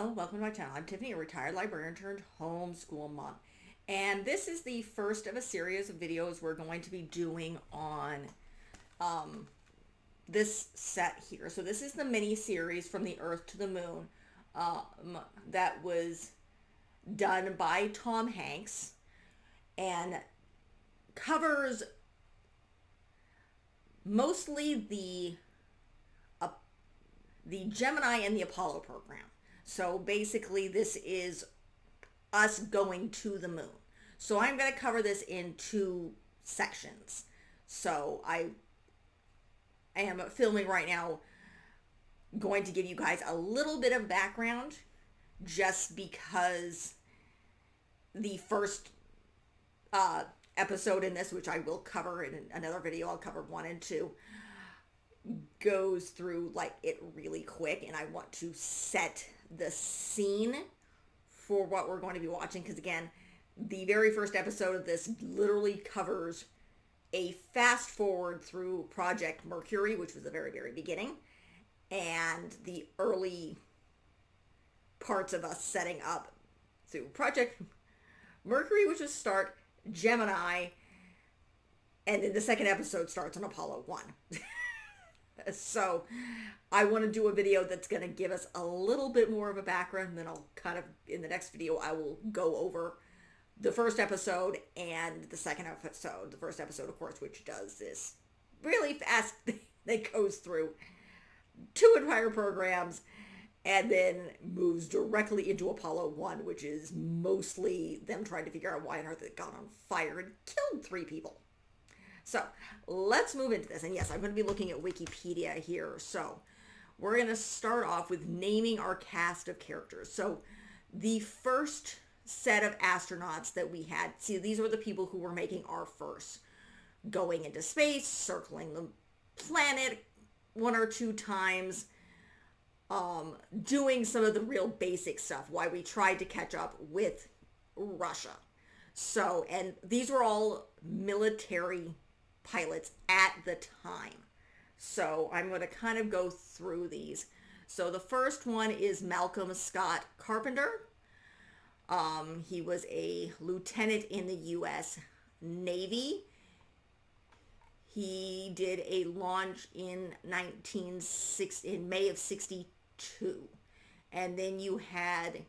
Hello, welcome to my channel. I'm Tiffany, a retired librarian turned homeschool mom. And this is the first of a series of videos we're going to be doing on this set here. So this is the mini series From the Earth to the Moon that was done by Tom Hanks and covers mostly the Gemini and the Apollo program. So basically this is us going to the moon. So I'm going to cover this in two sections. So I am filming right now, going to give you guys a little bit of background just because the first episode in this, which I will cover in another video, I'll cover 1 and 2, goes through like it really quick, and I want to set the scene for what we're going to be watching, because again, the very first episode of this literally covers a fast forward through Project Mercury, which was the very, very beginning, and the early parts of us setting up through Project Mercury, which was start Gemini, and then the second episode starts on Apollo 1. So I want to do a video that's going to give us a little bit more of a background, and then I'll kind of, in the next video, I will go over the first episode and the second episode. The first episode, of course, which does this really fast thing that goes through 2 entire programs and then moves directly into Apollo 1, which is mostly them trying to figure out why on earth it got on fire and killed 3 people. So let's move into this. And yes, I'm going to be looking at Wikipedia here. So we're going to start off with naming our cast of characters. So the first set of astronauts that we had, see, these were the people who were making our first, going into space, circling the planet 1 or 2 times, doing some of the real basic stuff, why we tried to catch up with Russia. So, and these were all military pilots at the time. So I'm going to kind of go through these. So the first one is Malcolm Scott Carpenter. He was a lieutenant in the U.S. Navy. He did a launch in May of 62. And then you had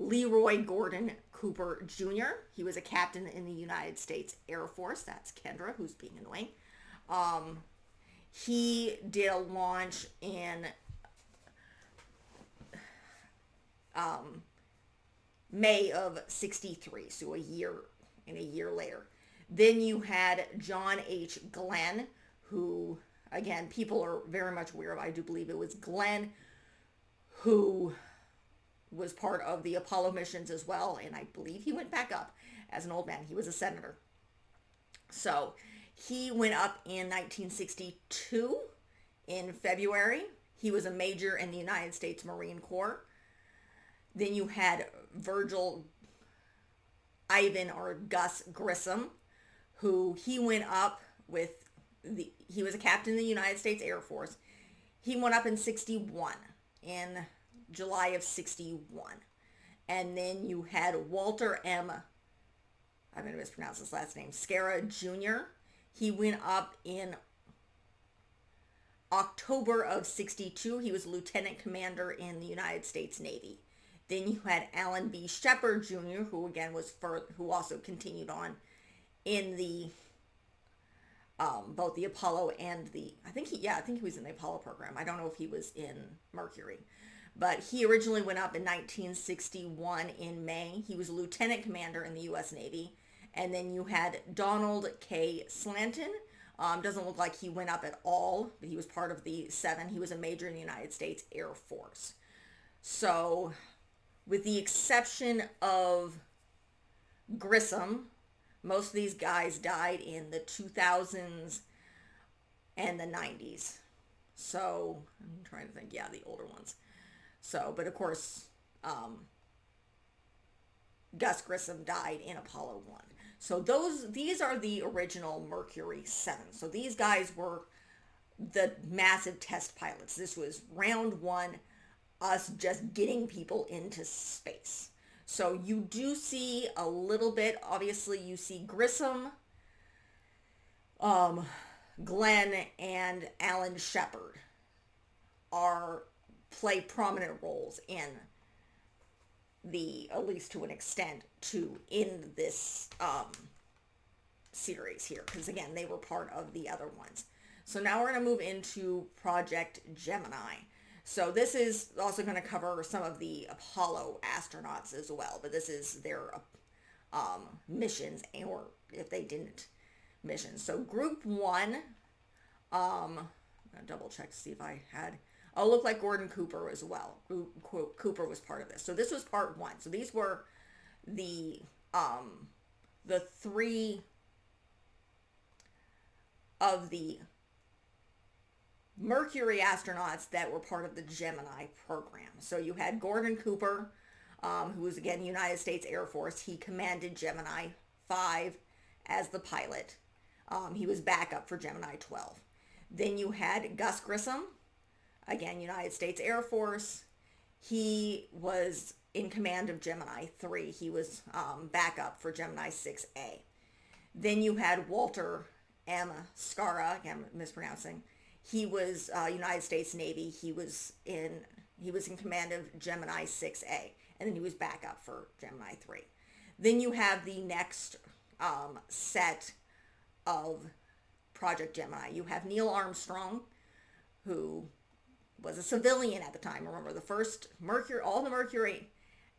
Leroy Gordon Cooper Jr. He was a captain in the United States Air Force. That's Kendra, who's being annoying. He did a launch in May of 63, so a year later. Then you had John H. Glenn, who, again, people are very much aware of. I do believe it was Glenn who was part of the Apollo missions as well, and I believe he went back up as an old man. He was a senator. So he went up in 1962 in February. He was a major in the United States Marine Corps. Then you had Virgil Ivan or Gus Grissom, who he went up with he was a captain in the United States Air Force. He went up in 61, in July of 61. And then you had Walter M., I'm going to mispronounce his last name, Scarra Jr. He went up in October of 62. He was lieutenant commander in the United States Navy. Then you had Alan B. Shepard Jr., who again was who also continued on in the both the Apollo and I think he was in the Apollo program. I don't know if he was in Mercury. But he originally went up in 1961 in May. He was a lieutenant commander in the U.S. Navy. And then you had Donald K. Slanton. Doesn't look like he went up at all, but he was part of the 7. He was a major in the United States Air Force. So, with the exception of Grissom, most of these guys died in the 2000s and the 90s. So, I'm trying to think, yeah, the older ones. So, but of course, Gus Grissom died in Apollo 1. So these are the original Mercury 7. So these guys were the massive test pilots. This was round 1 us just getting people into space. So you do see a little bit, obviously you see Grissom, Glenn, and Alan Shepard are play prominent roles in the, at least to an extent, to in this series here, because again, they were part of the other ones. So now we're going to move into Project Gemini. So this is also going to cover some of the Apollo astronauts as well, but this is their missions, or if they didn't missions. So Group 1, I'm going to double check to see if I had, oh, looked like Gordon Cooper as well. Cooper was part of this. So this was part 1. So these were the 3 of the Mercury astronauts that were part of the Gemini program. So you had Gordon Cooper, who was again United States Air Force. He commanded Gemini 5 as the pilot. He was backup for Gemini 12. Then you had Gus Grissom, again United States Air Force. He was in command of Gemini 3. He was backup for Gemini 6A. Then you had Walter M. Scara, again mispronouncing. He was United States Navy. He was in command of Gemini 6A, and then he was backup for Gemini 3. Then you have the next set of Project Gemini. You have Neil Armstrong, who was a civilian at the time. Remember, the first Mercury, all the Mercury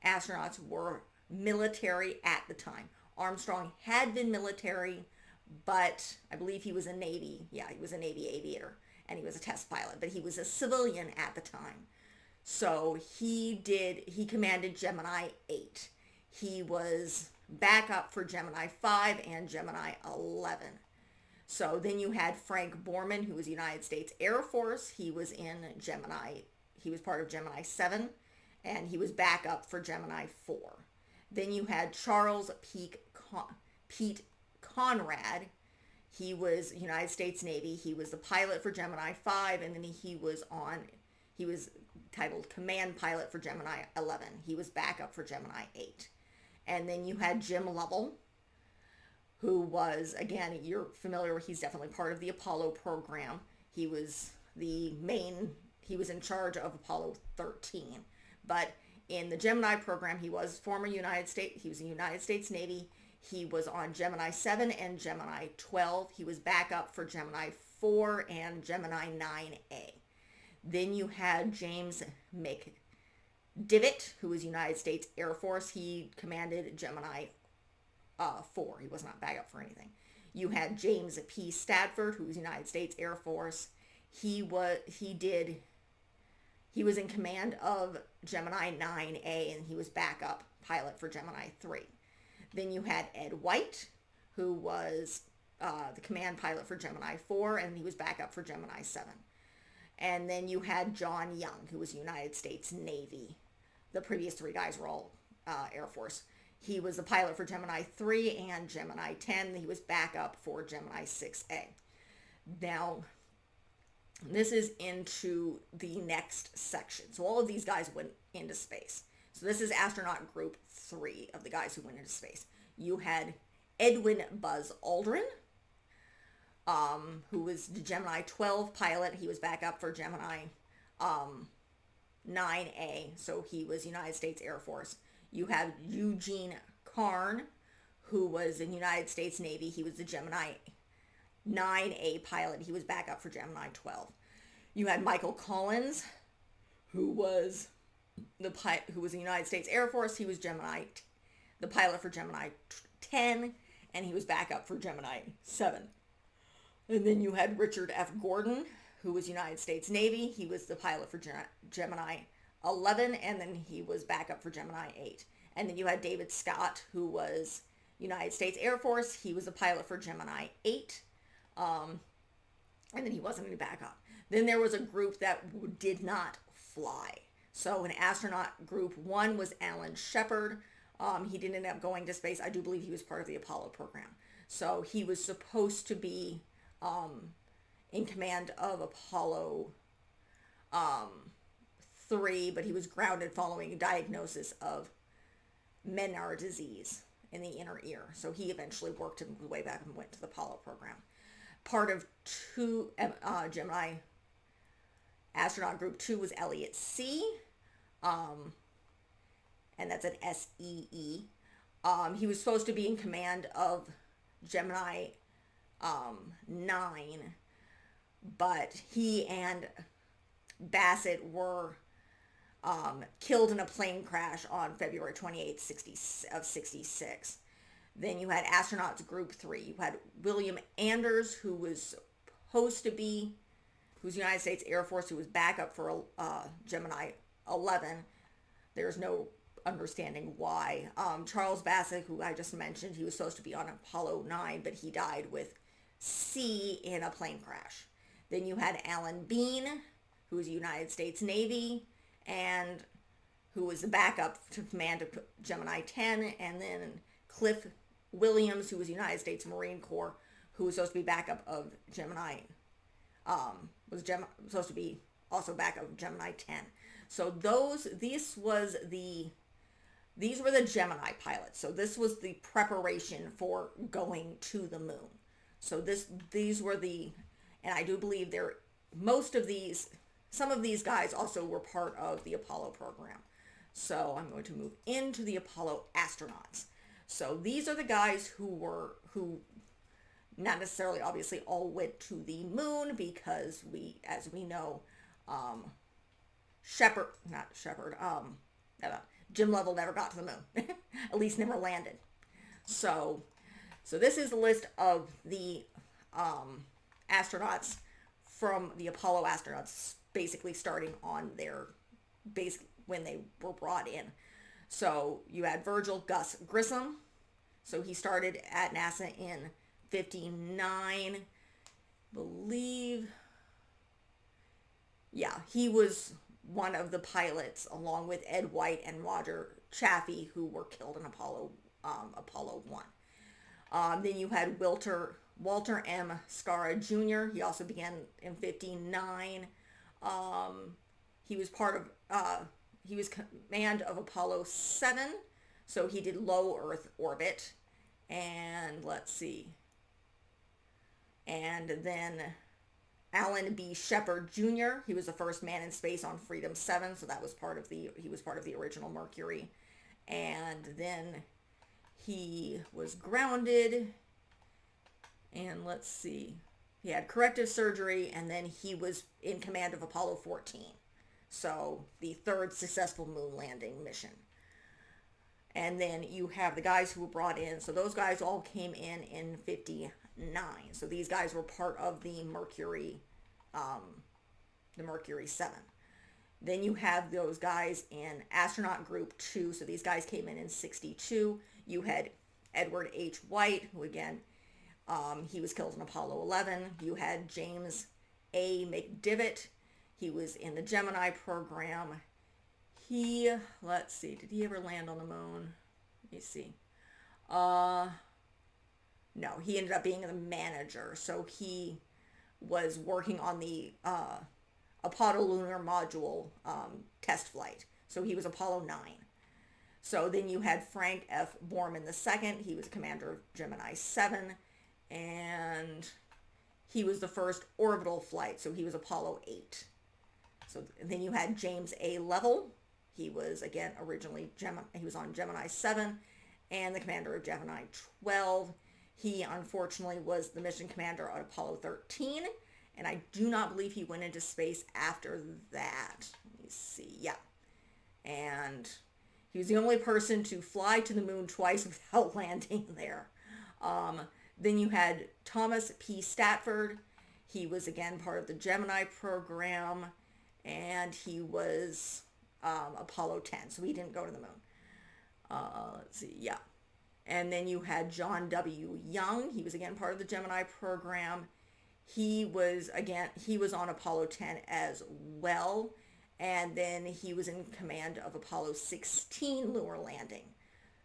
astronauts were military at the time. Armstrong had been military, but I believe he was a Navy. Yeah, he was a Navy aviator, and he was a test pilot, but he was a civilian at the time. So he commanded Gemini 8. He was backup for Gemini 5 and Gemini 11. So then you had Frank Borman, who was United States Air Force. He was in Gemini. He was part of Gemini 7, and he was backup for Gemini 4. Then you had Charles Pete Conrad. He was United States Navy. He was the pilot for Gemini 5, and then he was titled Command Pilot for Gemini 11. He was backup for Gemini 8. And then you had Jim Lovell, who was, again, you're familiar with, he's definitely part of the Apollo program. He was he was in charge of Apollo 13. But in the Gemini program, he was he was in the United States Navy. He was on Gemini 7 and Gemini 12. He was backup for Gemini 4 and Gemini 9A. Then you had James McDivitt, who was United States Air Force. He commanded Gemini 4. He was not backup for anything. You had James P. Stadford, who was United States Air Force. He was in command of Gemini 9A, and he was backup pilot for Gemini 3. Then you had Ed White, who was the command pilot for Gemini 4, and he was backup for Gemini 7. And then you had John Young, who was United States Navy. The previous 3 guys were all Air Force. He was the pilot for Gemini 3 and Gemini 10. He was backup for Gemini 6A. Now, this is into the next section. So all of these guys went into space. So this is astronaut group 3 of the guys who went into space. You had Edwin Buzz Aldrin, who was the Gemini 12 pilot. He was backup for Gemini 9A. So he was United States Air Force. You have Eugene Carn, who was in United States Navy. He was the Gemini 9A pilot. He was backup for Gemini 12. You had Michael Collins, who was the United States Air Force. He was the pilot for Gemini 10, and he was backup for Gemini 7. And then you had Richard F. Gordon, who was United States Navy. He was the pilot for Gemini 11, and then he was backup for Gemini 8. And then you had David Scott, who was United States Air Force. He was a pilot for Gemini 8, and then he wasn't any backup. Then there was a group that did not fly. So an astronaut group 1 was Alan Shepard. He didn't end up going to space. I do believe he was part of the Apollo program. So he was supposed to be in command of Apollo 3, but he was grounded following a diagnosis of Menard disease in the inner ear. So he eventually worked his way back and went to the Apollo program. Part of Gemini astronaut group 2 was Elliot C. And that's an SEE. He was supposed to be in command of Gemini 9, but he and Bassett were killed in a plane crash on February 28th, 66. Then you had astronauts group 3. You had William Anders, who was supposed to be, who's United States Air Force, who was backup for Gemini 11. There's no understanding why. Charles Bassett, who I just mentioned, he was supposed to be on Apollo 9, but he died with C in a plane crash. Then you had Alan Bean, who was United States Navy, and who was the backup to command of Gemini 10, and then Cliff Williams, who was United States Marine Corps, who was supposed to be backup of Gemini, supposed to be also backup of Gemini 10. So these were the Gemini pilots. So this was the preparation for going to the moon. So these were and I do believe some of these guys also were part of the Apollo program. So I'm going to move into the Apollo astronauts. So these are the guys who not necessarily obviously all went to the moon, because as we know, Jim Lovell never got to the moon. At least never landed. So this is the list of the astronauts from the Apollo astronauts, basically starting on their base when they were brought in. So you had Virgil Gus Grissom. So he started at NASA in 59, believe. Yeah, he was one of the pilots, along with Ed White and Roger Chaffee, who were killed in Apollo 1. Then you had Walter M. Scarra Jr. He also began in 59. He was he was command of Apollo 7, so he did low Earth orbit. And let's see. And then Alan B. Shepard Jr. He was the first man in space on Freedom 7, so that was he was part of the original Mercury. And then he was grounded. And let's see. He had corrective surgery, and then he was in command of Apollo 14. So the third successful moon landing mission. And then you have the guys who were brought in. So those guys all came in 59. So these guys were part of the Mercury 7. Then you have those guys in astronaut group 2. So these guys came in 62. You had Edward H. White, who again, he was killed in Apollo 11. You had James A. McDivitt. He was in the Gemini program. Let's see, did he ever land on the moon? Let me see. No, he ended up being the manager. So he was working on the Apollo lunar module test flight. So he was Apollo 9. So then you had Frank F. Borman II. He was commander of Gemini 7. And he was the first orbital flight. So he was Apollo 8. So then you had James A. Lovell. He was, again, originally he was on Gemini 7 and the commander of Gemini 12. He, unfortunately, was the mission commander on Apollo 13, and I do not believe he went into space after that. Let me see. Yeah. And he was the only person to fly to the moon twice without landing there. Then you had Thomas P. Statford. He was, again, part of the Gemini program, and he was Apollo 10, so he didn't go to the moon. Let's see, yeah. And then you had John W. Young. He was, again, part of the Gemini program. He was on Apollo 10 as well, and then he was in command of Apollo 16 lunar landing.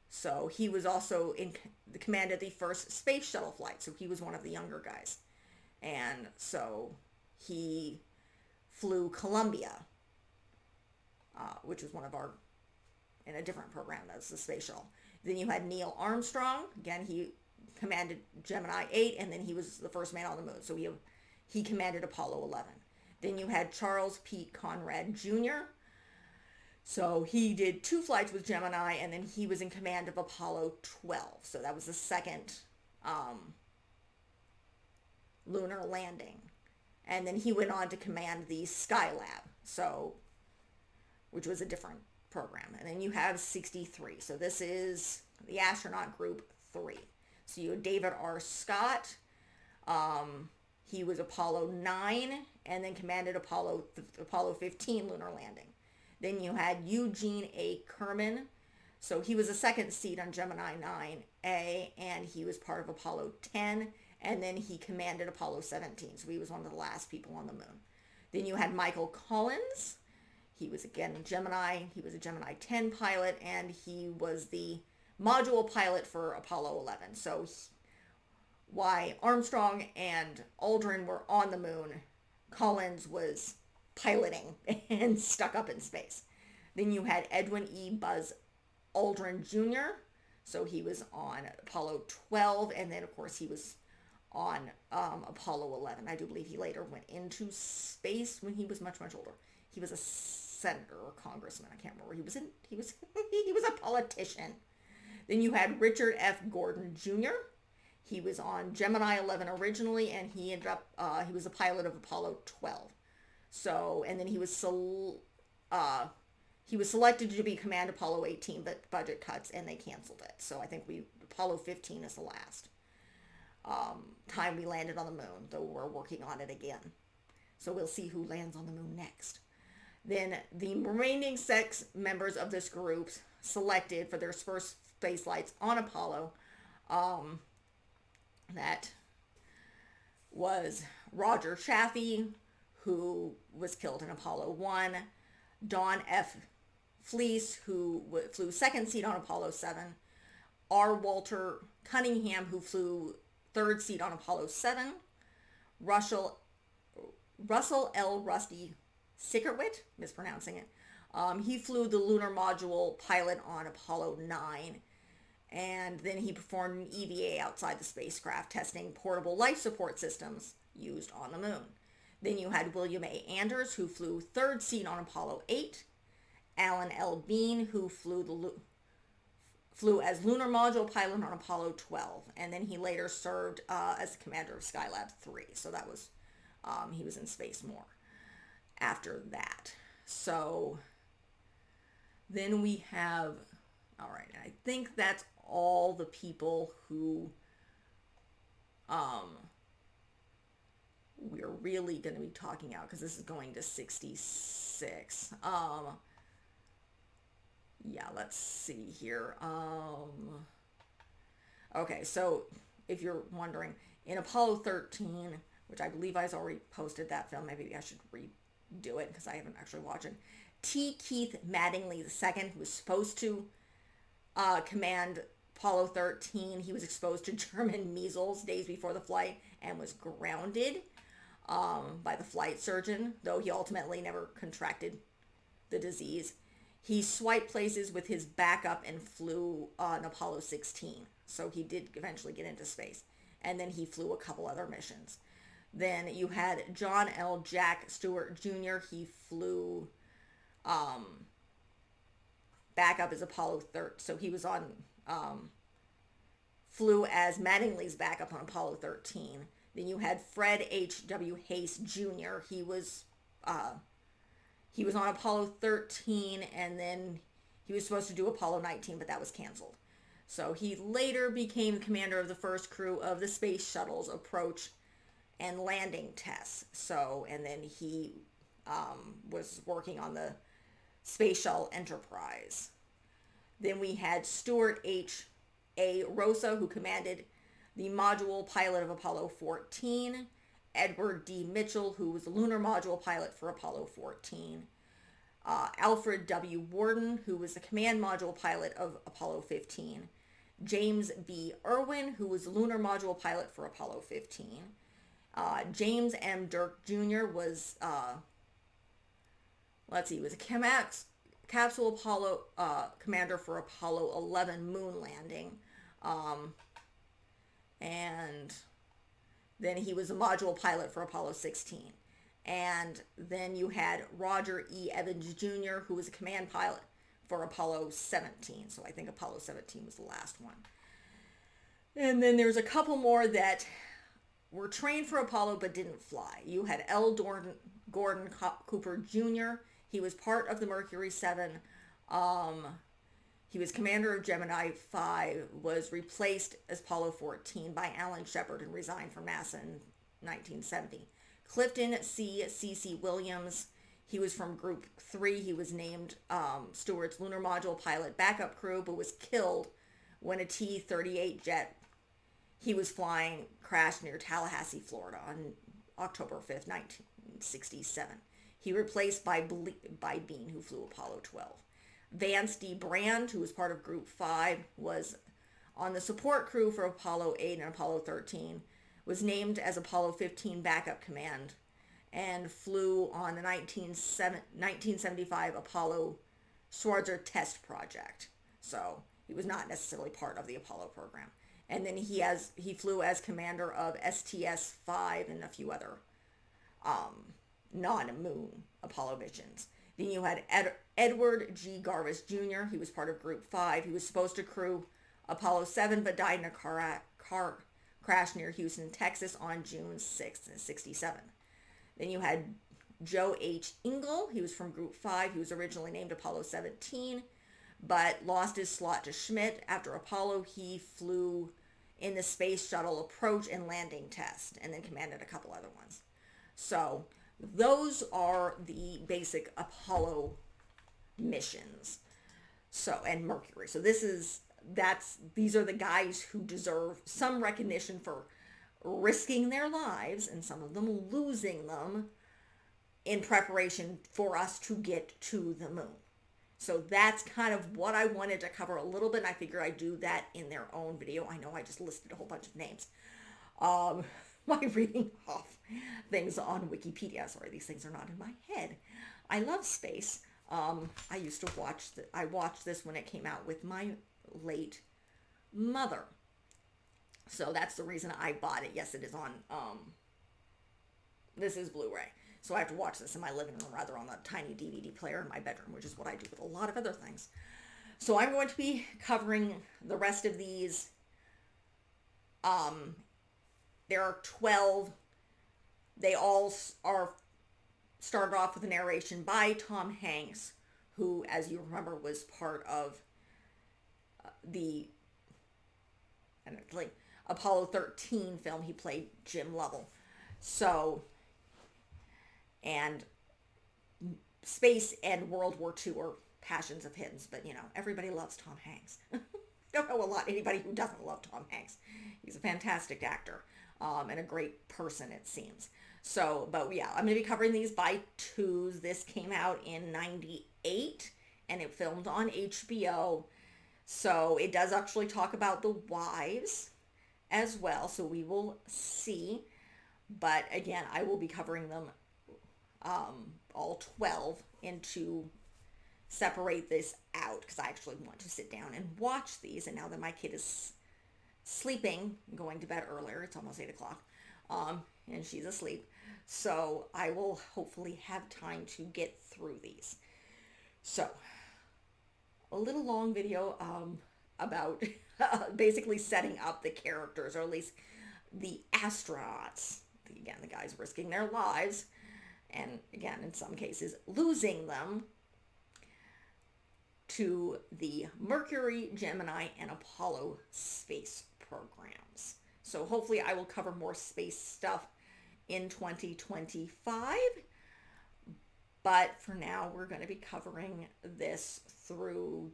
So he was also in the command of the first space shuttle flight, so he was one of the younger guys. And so he flew Columbia. which was one of our, in a different program, that's the space shuttle. Then you had Neil Armstrong. Again, he commanded Gemini 8, and then he was the first man on the moon. So he commanded Apollo 11. Then you had Charles Pete Conrad Jr. So he did 2 flights with Gemini, and then he was in command of Apollo 12. So that was the second lunar landing. And then he went on to command the Skylab, so, which was a different program. And then you have 63. So this is the astronaut group 3. So you have David R. Scott. He was Apollo 9 and then commanded Apollo 15 lunar landing. Then you had Eugene A. Kerman. So he was a second seat on Gemini 9A, and he was part of Apollo 10, and then he commanded Apollo 17. So he was one of the last people on the moon. Then you had Michael Collins. He was again Gemini. He was a Gemini 10 pilot, and he was the module pilot for Apollo 11. So while Armstrong and Aldrin were on the moon, Collins was piloting and stuck up in space. Then you had Edwin E. Buzz Aldrin Jr. So he was on Apollo 12, and then of course he was on Apollo 11. I do believe he later went into space when he was much, much older. He was a senator or congressman. I can't remember. He was he was a politician. Then you had Richard F. Gordon Jr. He was on Gemini 11 originally, and he ended up he was a pilot of Apollo 12. So, and then he was selected to be command Apollo 18, but budget cuts and they canceled it. So I think Apollo 15 is the last time we landed on the moon, though we're working on it again. So we'll see who lands on the moon next. Then the remaining 6 members of this group selected for their first space flights on Apollo. That was Roger Chaffee, who was killed in Apollo 1, Don F. Fleece, who flew second seat on Apollo 7, R. Walter Cunningham, who flew third seat on Apollo 7, Russell L. Rusty Sickerwit, mispronouncing it. He flew the lunar module pilot on Apollo 9, and then he performed an EVA outside the spacecraft, testing portable life support systems used on the moon. Then you had William A. Anders, who flew third seat on Apollo 8, Alan L. Bean, who flew as lunar module pilot on Apollo 12, and then he later served as the commander of Skylab 3. So that was, he was in space more after that. So then we have, all right, I think that's all the people who we're really going to be talking out, because this is going to 66. Yeah, let's see here. Okay, so if you're wondering, in Apollo 13, which I believe I've already posted that film, maybe I should redo it because I haven't actually watched it. T. Keith Mattingly II, who was supposed to command Apollo 13, he was exposed to German measles days before the flight and was grounded by the flight surgeon, though he ultimately never contracted the disease. He swiped places with his backup and flew on Apollo 16. So he did eventually get into space. And then he flew a couple other missions. Then you had John L. Jack Stewart Jr. He flew backup as Apollo 13. So he was on, flew as Mattingly's backup on Apollo 13. Then you had Fred H.W. Hayes Jr. He was on Apollo 13, and then he was supposed to do Apollo 19, but that was canceled. So he later became commander of the first crew of the space shuttle's approach and landing tests. So, and then he was working on the Space Shuttle Enterprise. Then we had Stuart H. A. Rosa, who commanded the module pilot of Apollo 14. Edward D. Mitchell, who was the lunar module pilot for Apollo 14. Alfred W. Worden, who was the command module pilot of Apollo 15. James B. Irwin, who was the lunar module pilot for Apollo 15. James M. Dirk Jr. was, he was a capsule Apollo commander for Apollo 11 moon landing. And then he was a module pilot for Apollo 16. And then you had Roger E. Evans Jr., who was a command pilot for Apollo 17. So I think Apollo 17 was the last one. And then there's a couple more that were trained for Apollo but didn't fly. You had L. Gordon Cooper Jr. He was part of the Mercury 7. He was commander of Gemini 5, was replaced as Apollo 14 by Alan Shepard and resigned from NASA in 1970. Clifton C.C. Williams, he was from Group 3. He was named Stewart's lunar module pilot backup crew, but was killed when a T-38 jet he was flying crashed near Tallahassee, Florida on October 5th, 1967. He replaced by Bean, who flew Apollo 12. Vance D. Brand, who was part of Group 5, was on the support crew for Apollo 8 and Apollo 13, was named as Apollo 15 backup command, and flew on the 1975 Apollo Schwarzer test project. So he was not necessarily part of the Apollo program. And then he flew as commander of STS-5 and a few other non-moon Apollo missions. Then you had Edward G. Garvis Jr. He was part of Group 5. He was supposed to crew Apollo 7 but died in a car crash near Houston, Texas on June 6th, 1967. Then you had Joe H. Engel. He was from Group 5. He was originally named Apollo 17 but lost his slot to Schmidt. After Apollo, he flew in the Space Shuttle approach and landing test and then commanded a couple other ones. So those are the basic Apollo missions. So, and Mercury. So these are the guys who deserve some recognition for risking their lives and some of them losing them in preparation for us to get to the moon. So that's kind of what I wanted to cover a little bit, and I figure I'd do that in their own video. I know I just listed a whole bunch of names by reading off things on Wikipedia. Sorry, these things are not in my head. I love space. I used to I watched this when it came out with my late mother. So that's the reason I bought it. Yes, it is on, this is Blu-ray. So I have to watch this in my living room rather on the tiny DVD player in my bedroom, which is what I do with a lot of other things. So I'm going to be covering the rest of these. There are 12. They all are started off with a narration by Tom Hanks, who, as you remember, was part of the Apollo 13 film. He played Jim Lovell. So, and space and World War II are passions of his, but everybody loves Tom Hanks. Don't know anybody who doesn't love Tom Hanks. He's a fantastic actor and a great person, it seems. So, but yeah, I'm going to be covering these by twos. This came out in 98 and it filmed on HBO. So it does actually talk about the wives as well. So we will see. But again, I will be covering them all 12 and to separate this out because I actually want to sit down and watch these. And now that my kid is sleeping, going to bed earlier, it's almost 8 o'clock, and she's asleep. So I will hopefully have time to get through these. So a little long video about basically setting up the characters, or at least the astronauts. Again, the guys risking their lives, and again, in some cases, losing them to the Mercury, Gemini, and Apollo space programs. So hopefully I will cover more space stuff in 2025. But for now, we're going to be covering this through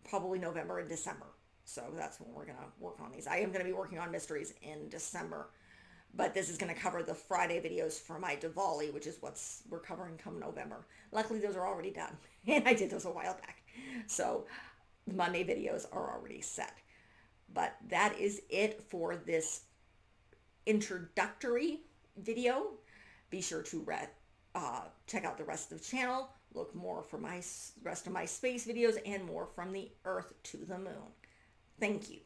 probably November and December. So that's when we're going to work on these. I am going to be working on mysteries in December, but this is going to cover the Friday videos for my Diwali, which is we're covering come November. Luckily, those are already done, and I did those a while back. So the Monday videos are already set. But that is it for this introductory video. Be sure to check out the rest of the channel. Look more for my rest of my space videos and more from the Earth to the Moon. Thank you.